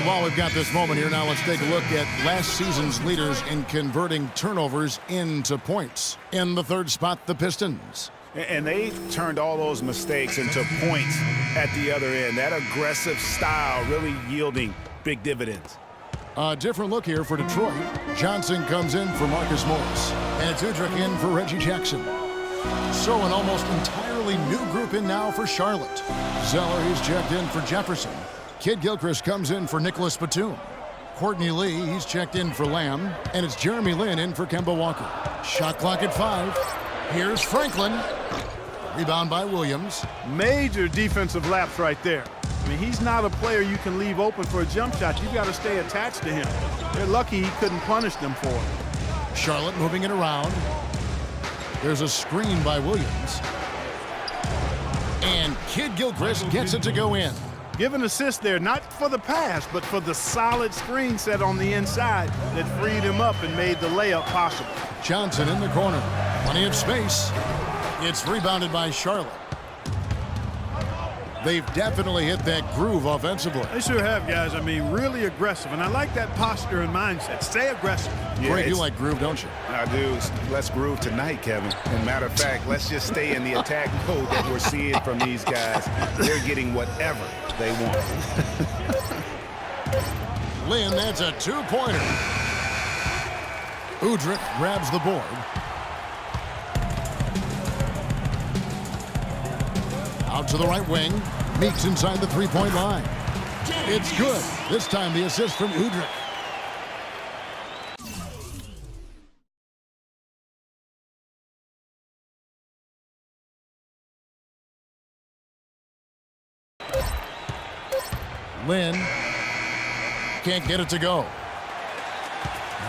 while we've got this moment here, now let's take a look at last season's leaders in converting turnovers into points. In the third spot, the Pistons. And they turned all those mistakes into points at the other end. That aggressive style really yielding big dividends. A different look here for Detroit. Johnson comes in for Marcus Morris. And it's Udrich in for Reggie Jackson. So an almost entirely new group in now for Charlotte. Zeller, he's checked in for Jefferson. Kid Gilchrist comes in for Nicholas Batum. Courtney Lee, he's checked in for Lamb. And it's Jeremy Lin in for Kemba Walker. Shot clock at 5. Here's Franklin. Rebound by Williams. Major defensive lapse right there. I mean, he's not a player you can leave open for a jump shot. You've got to stay attached to him. They're lucky he couldn't punish them for it. Charlotte moving it around. There's a screen by Williams. And Kid Gilchrist gets it to go in. Give an assist there, not for the pass, but for the solid screen set on the inside that freed him up and made the layup possible. Johnson in the corner. Plenty of space. It's rebounded by Charlotte. They've definitely hit that groove offensively. They sure have, guys. I mean, really aggressive. And I like that posture and mindset. Stay aggressive. Yeah, Greg, you like groove, don't you? I do. Let's groove tonight, Kevin. And matter of fact, let's just stay in the attack mode that we're seeing from these guys. They're getting whatever they want. Lynn, that's a two-pointer. Udrich grabs the board. Out to the right wing. Meeks inside the three-point line. It's good. This time the assist from Udrich. Lynn can't get it to go.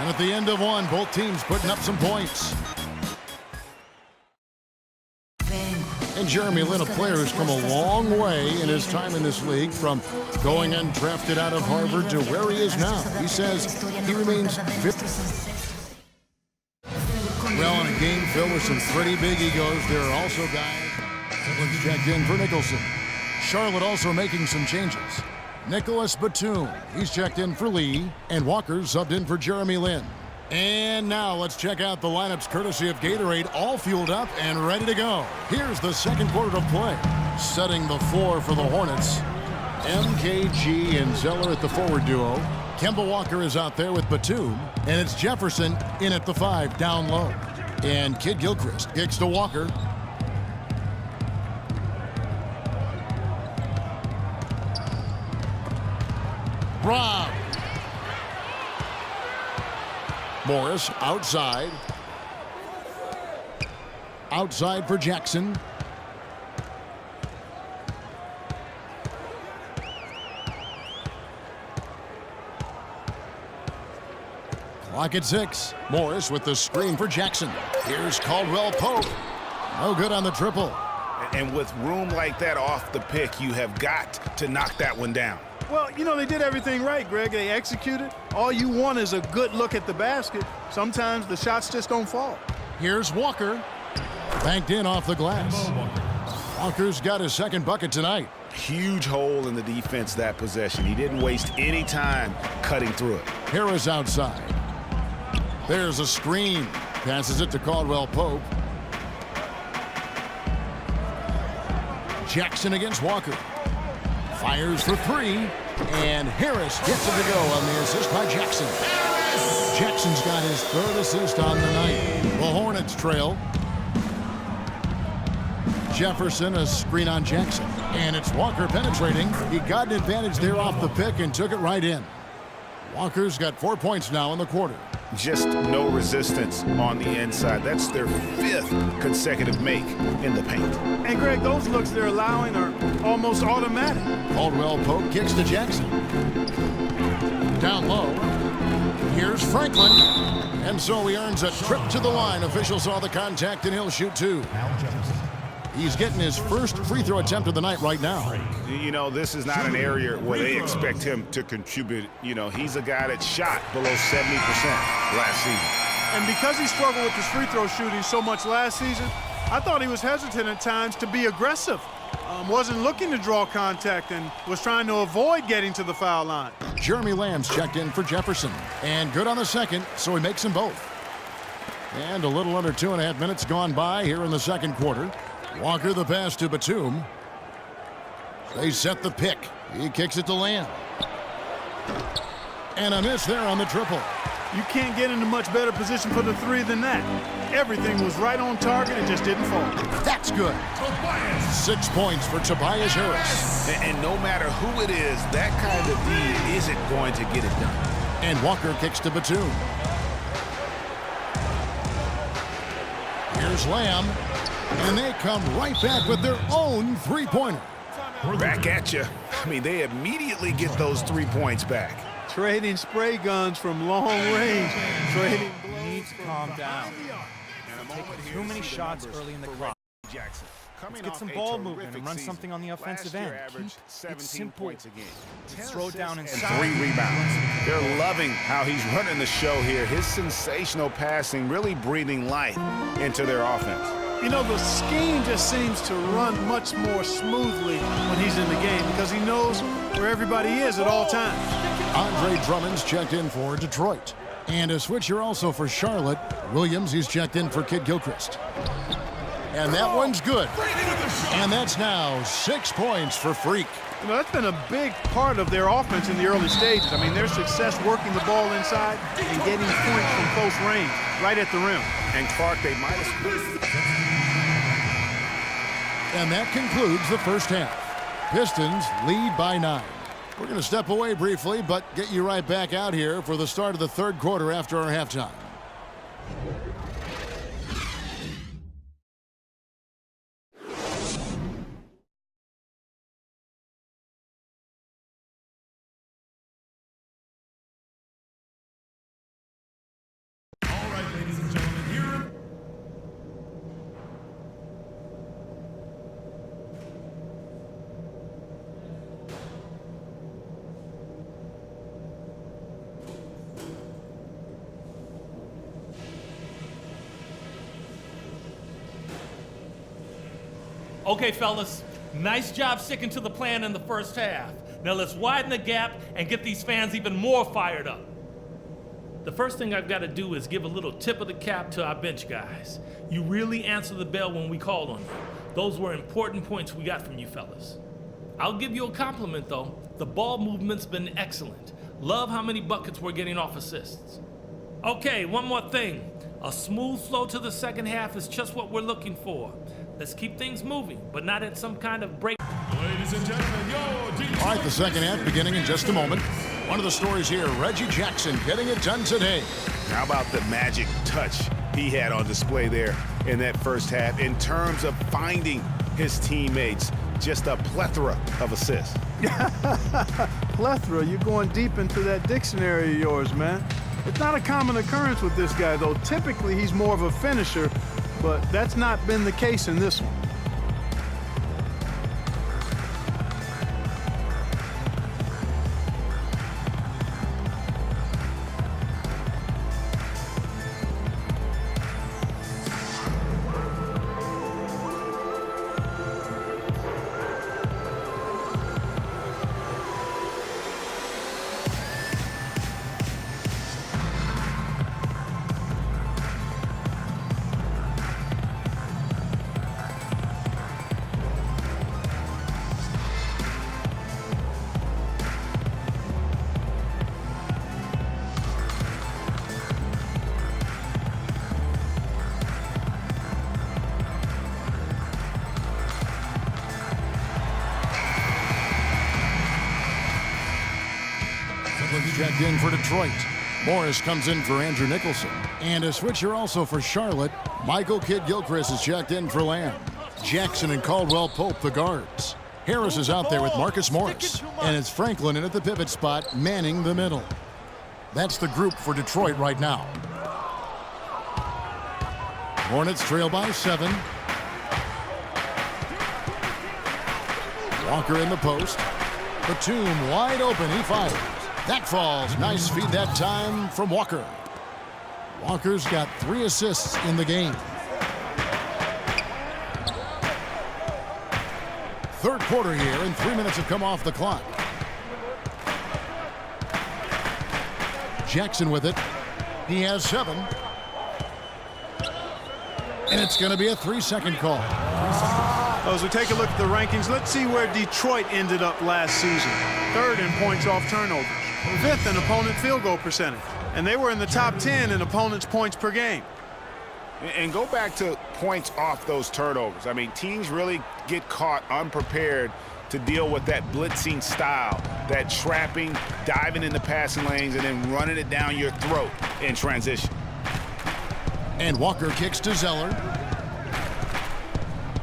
And at the end of one, both teams putting up some points. And Jeremy Lin, a player who's come a long way in his time in this league, from going undrafted out of Harvard to where he is now. He says he remains fit. Well, in a game filled with some pretty big egos, there are also guys. Someone's checked in for Nicholson. Charlotte also making some changes. Nicholas Batum, he's checked in for Lee, and Walker subbed in for Jeremy Lin. And now let's check out the lineups courtesy of Gatorade, all fueled up and ready to go. Here's the second quarter of play. Setting the floor for the Hornets. MKG and Zeller at the forward duo. Kemba Walker is out there with Batum, and it's Jefferson in at the 5 down low. And Kid Gilchrist kicks to Walker. Rob. Morris outside. Outside for Jackson. Clock at 6. Morris with the screen for Jackson. Here's Caldwell Pope. No good on the triple. And with room like that off the pick, you have got to knock that one down. Well, you know, they did everything right, Greg. They executed. All you want is a good look at the basket. Sometimes the shots just don't fall. Here's Walker. Banked in off the glass. Walker's got his second bucket tonight. Huge hole in the defense that possession. He didn't waste any time cutting through it. Harris outside. There's a screen. Passes it to Caldwell Pope. Jackson against Walker. Fires for 3, and Harris gets it to go on the assist by Jackson. Jackson's got his third assist on the night. The Hornets trail. Jefferson, a screen on Jackson. And it's Walker penetrating. He got an advantage there off the pick and took it right in. Walker's got 4 points now in the quarter. Just no resistance on the inside. That's their 5th consecutive make in the paint. And, Greg, those looks they're allowing are almost automatic. Caldwell Pope kicks to Jackson. Down low. Here's Franklin. And so he earns a trip to the line. Officials saw the contact, and he'll shoot 2. He's getting his first free throw attempt of the night right now. You know, this is not an area where they expect him to contribute. You know, he's a guy that shot below 70% last season. And because he struggled with his free throw shooting so much last season, I thought he was hesitant at times to be aggressive. Wasn't looking to draw contact and was trying to avoid getting to the foul line. Jeremy Lamb's checked in for Jefferson. And good on the second, so he makes them both. And a little under 2.5 minutes gone by here in the second quarter. Walker the pass to Batum. They set the pick. He kicks it to Lamb. And a miss there on the triple. You can't get into much better position for the three than that. Everything was right on target. It just didn't fall. That's good. 6 points for Tobias Harris. And no matter who it is, that kind of D isn't going to get it done. And Walker kicks to Batum. Here's Lamb. And they come right back with their own three-pointer. Back at you. I mean, they immediately get those 3 points back. Trading spray guns from long range. Trading blows. You need to calm down. Taking too many shots early in the clock. Jackson. Let's get some ball movement and run something on the offensive end. It's simple. Throw down inside. 3 rebounds. They're loving how he's running the show here. His sensational passing really breathing life into their offense. You know, the scheme just seems to run much more smoothly when he's in the game because he knows where everybody is at all times. Andre Drummond's checked in for Detroit. And a switcher also for Charlotte. Williams, he's checked in for Kid Gilchrist. And that one's good. And that's now 6 points for Freak. You know, that's been a big part of their offense in the early stages. I mean, their success working the ball inside and getting points from close range, right at the rim. And Clark, they might have split. And that concludes the first half. Pistons lead by 9. We're going to step away briefly, but get you right back out here for the start of the third quarter after our halftime. All right, ladies and gentlemen, here. Okay, fellas, nice job sticking to the plan in the first half. Now let's widen the gap and get these fans even more fired up. The first thing I've got to do is give a little tip of the cap to our bench guys. You really answered the bell when we called on you. Those were important points we got from you fellas. I'll give you a compliment though. The ball movement's been excellent. Love how many buckets we're getting off assists. Okay, one more thing. A smooth flow to the second half is just what we're looking for. Let's keep things moving, but not at some kind of break. Ladies and gentlemen, all right, the second half beginning in just a moment. One of the stories here, Reggie Jackson getting it done today. How about the magic touch he had on display there in that first half in terms of finding his teammates? Just a plethora of assists. Plethora, you're going deep into that dictionary of yours, man. It's not a common occurrence with this guy, though. Typically, he's more of a finisher, but that's not been the case in this one. Checked in for Detroit. Morris comes in for Andrew Nicholson. And a switcher also for Charlotte. Michael Kidd-Gilchrist is checked in for Lamb. Jackson and Caldwell Pope the guards. Harris is out there with Marcus Morris. And it's Franklin in at the pivot spot, manning the middle. That's the group for Detroit right now. Hornets trail by 7. Walker in the post. Batum wide open, he fires. That falls. Nice feed that time from Walker. Walker's got 3 assists in the game. Third quarter here, and 3 minutes have come off the clock. Jackson with it. He has 7. And it's going to be a 3-second call. As we take a look at the rankings, let's see where Detroit ended up last season. 3rd in points off turnovers. 5th in opponent field goal percentage. And they were in the top 10 in opponents' points per game. And go back to points off those turnovers. I mean, teams really get caught unprepared to deal with that blitzing style, that trapping, diving into passing lanes, and then running it down your throat in transition. And Walker kicks to Zeller.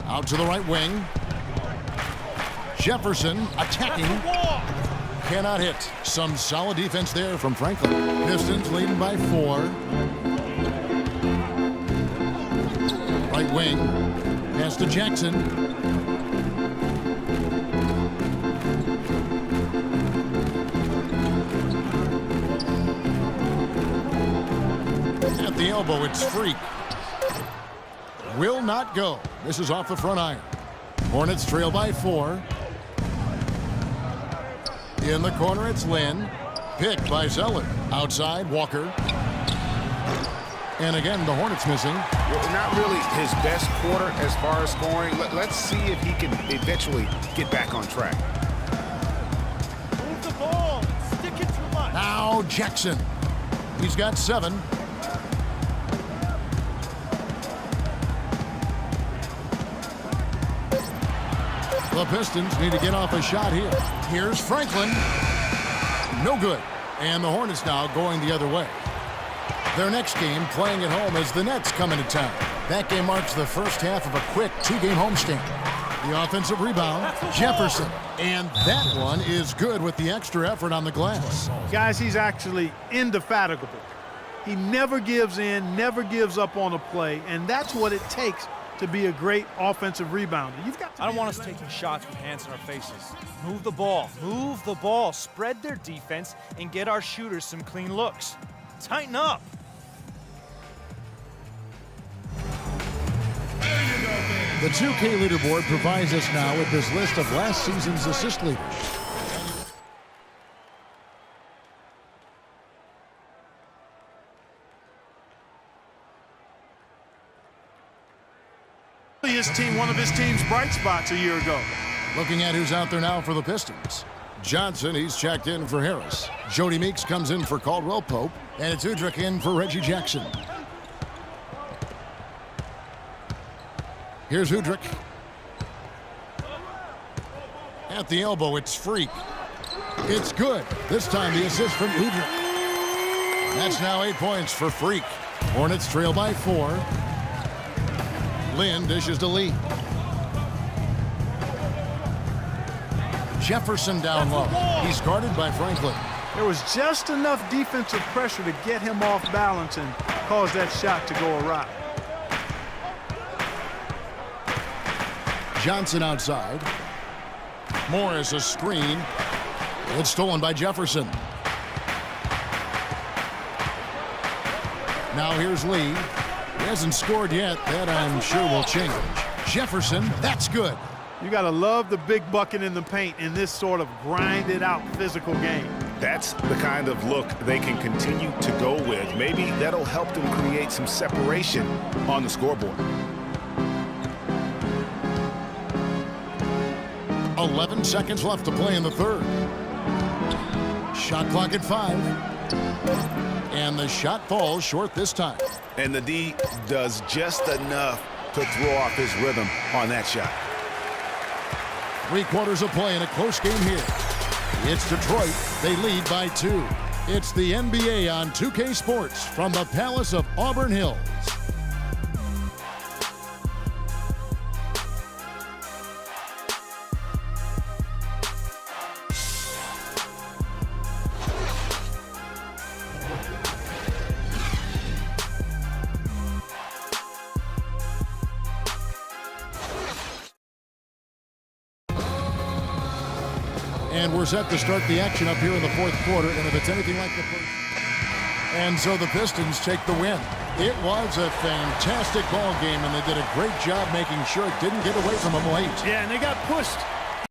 Out to the right wing. Jefferson attacking. Cannot hit. Some solid defense there from Franklin. Pistons leading by 4. Right wing. Pass to Jackson. At the elbow, it's Freak. Will not go. This is off the front iron. Hornets trail by 4. In the corner, it's Lynn. Picked by Zeller. Outside, Walker. And again, the Hornets missing. Well, not really his best quarter as far as scoring. Let's see if he can eventually get back on track. Move the ball. Stick it too much. Now Jackson. He's got 7. The Pistons need to get off a shot here. Here's Franklin. No good. And the Hornets now going the other way. Their next game playing at home as the Nets come into town. That game marks the first half of a quick 2-game homestand. The offensive rebound, Jefferson. And that one is good with the extra effort on the glass. Guys, he's actually indefatigable. He never gives in, never gives up on a play, and that's what it takes to be a great offensive rebounder. I don't want us taking shots with hands in our faces. Move the ball. Move the ball. Spread their defense and get our shooters some clean looks. Tighten up. The 2K leaderboard provides us now with this list of last season's assist leaders. One of his team's bright spots a year ago. Looking at who's out there now for the Pistons. Johnson, he's checked in for Harris. Jody Meeks comes in for Caldwell Pope. And it's Udrich in for Reggie Jackson. Here's Udrich. At the elbow, it's Freak. It's good. This time the assist from Udrich. That's now 8 points for Freak. Hornets trail by 4. Lynn dishes to Lee. Jefferson down low. He's guarded by Franklin. There was just enough defensive pressure to get him off balance and cause that shot to go awry. Johnson outside. Morris a screen. It's stolen by Jefferson. Now here's Lee. He hasn't scored yet. That I'm sure will change. Jefferson, that's good. You got to love the big bucket in the paint in this sort of grinded out physical game. That's the kind of look they can continue to go with. Maybe that'll help them create some separation on the scoreboard. 11 seconds left to play in the third. Shot clock at 5. And the shot falls short this time. And the D does just enough to throw off his rhythm on that shot. 3 quarters of play in a close game here. It's Detroit. They lead by 2. It's the NBA on 2K Sports from the Palace of Auburn Hills. And we're set to start the action up here in the fourth quarter. And if it's anything like the first. And so the Pistons take the win. It was a fantastic ball game, and they did a great job making sure it didn't get away from them late. Yeah, and they got pushed